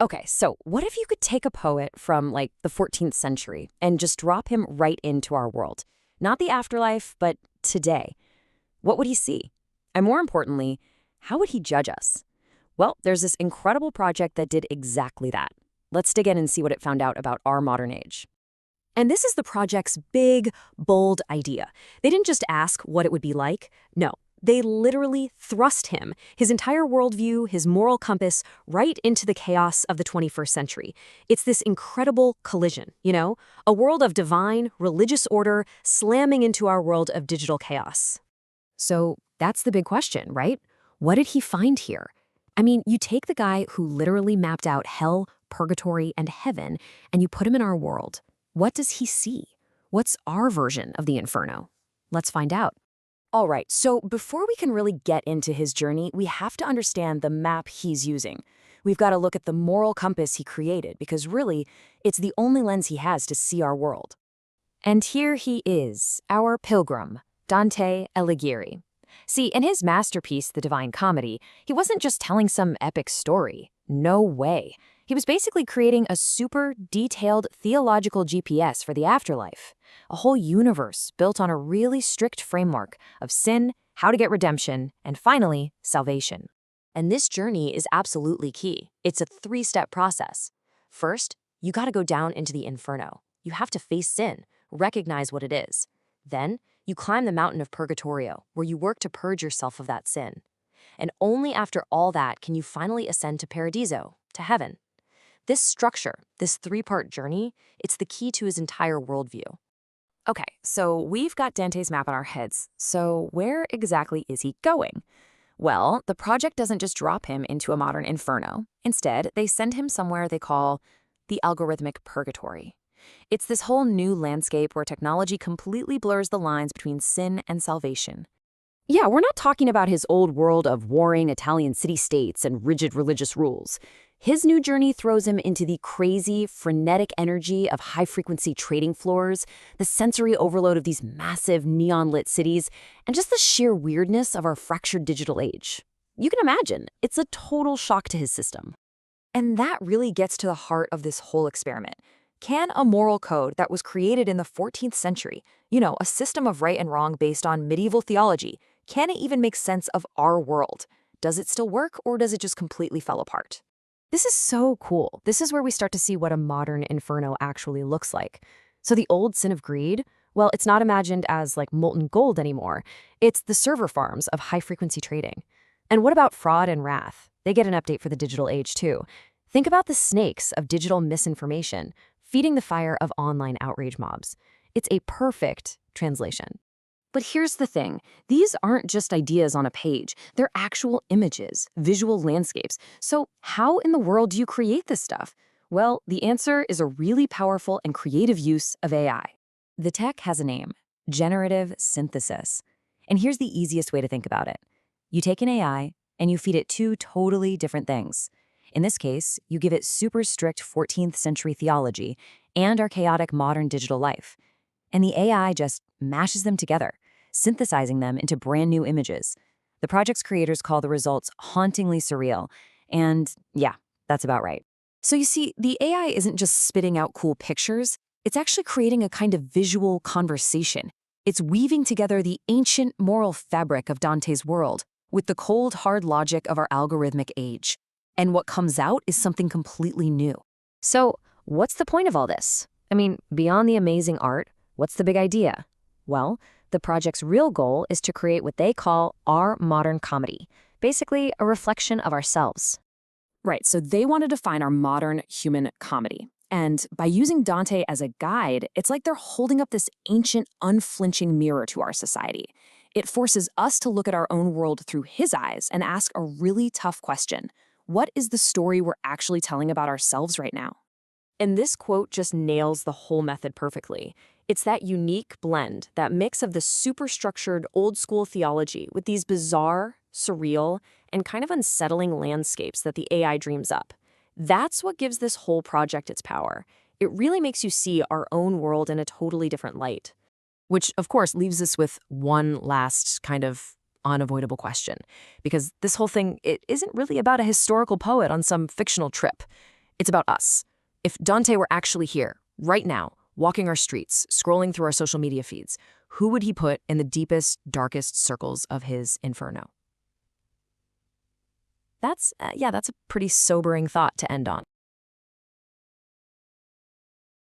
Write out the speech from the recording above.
Okay, so what if you could take a poet from like the 14th century and just drop him right into our world? Not the afterlife, but today. What would he see? And more importantly, how would he judge us? Well, there's this incredible project that did exactly that. Let's dig in and see what it found out about our modern age. And this is the project's big, bold idea. They didn't just ask what it would be like. No, they literally thrust him, his entire worldview, his moral compass, right into the chaos of the 21st century. It's this incredible collision, a world of divine, religious order slamming into our world of digital chaos. So that's the big question, right? What did he find here? I mean, you take the guy who literally mapped out hell, purgatory, and heaven, and you put him in our world. What does he see? What's our version of the Inferno? Let's find out. All right, so before we can really get into his journey, we have to understand the map he's using. We've got to look at the moral compass he created, because really, it's the only lens he has to see our world. And here he is, our pilgrim, Dante Alighieri. See, in his masterpiece, The Divine Comedy, he wasn't just telling some epic story. No way. He was basically creating a super detailed theological GPS for the afterlife, a whole universe built on a really strict framework of sin, how to get redemption, and finally, salvation. And this journey is absolutely key. It's a three-step process. First, you got to go down into the Inferno. You have to face sin, recognize what it is. Then, you climb the mountain of Purgatorio, where you work to purge yourself of that sin. And only after all that can you finally ascend to Paradiso, to heaven. This structure, this three-part journey, it's the key to his entire worldview. Okay, so we've got Dante's map in our heads. So where exactly is he going? Well, the project doesn't just drop him into a modern inferno. Instead, they send him somewhere they call the algorithmic purgatory. It's this whole new landscape where technology completely blurs the lines between sin and salvation. Yeah, we're not talking about his old world of warring Italian city-states and rigid religious rules. His new journey throws him into the crazy, frenetic energy of high-frequency trading floors, the sensory overload of these massive neon-lit cities, and just the sheer weirdness of our fractured digital age. You can imagine, it's a total shock to his system. And that really gets to the heart of this whole experiment. Can a moral code that was created in the 14th century, a system of right and wrong based on medieval theology, can it even make sense of our world? Does it still work, or does it just completely fall apart? This is so cool. This is where we start to see what a modern inferno actually looks like. So the old sin of greed, well, it's not imagined as like molten gold anymore. It's the server farms of high-frequency trading. And what about fraud and wrath? They get an update for the digital age too. Think about the snakes of digital misinformation, feeding the fire of online outrage mobs. It's a perfect translation. But here's the thing. These aren't just ideas on a page. They're actual images, visual landscapes. So how in the world do you create this stuff? Well, the answer is a really powerful and creative use of AI. The tech has a name, generative synthesis. And here's the easiest way to think about it. You take an AI and you feed it two totally different things. In this case, you give it super strict 14th century theology and our chaotic modern digital life. And the AI just mashes them together, synthesizing them into brand new images. The project's creators call the results hauntingly surreal. And yeah, that's about right. So you see, the AI isn't just spitting out cool pictures, it's actually creating a kind of visual conversation. It's weaving together the ancient moral fabric of Dante's world with the cold, hard logic of our algorithmic age. And what comes out is something completely new. So what's the point of all this? I mean, beyond the amazing art, what's the big idea? Well, the project's real goal is to create what they call our modern comedy, basically a reflection of ourselves. Right, so they want to define our modern human comedy. And by using Dante as a guide, it's like they're holding up this ancient, unflinching mirror to our society. It forces us to look at our own world through his eyes and ask a really tough question. What is the story we're actually telling about ourselves right now? And this quote just nails the whole method perfectly. It's that unique blend, that mix of the super-structured old-school theology with these bizarre, surreal, and kind of unsettling landscapes that the AI dreams up. That's what gives this whole project its power. It really makes you see our own world in a totally different light. Which, of course, leaves us with one last kind of unavoidable question. Because this whole thing, it isn't really about a historical poet on some fictional trip. It's about us. If Dante were actually here, right now, walking our streets, scrolling through our social media feeds, who would he put in the deepest, darkest circles of his Inferno? That's a pretty sobering thought to end on.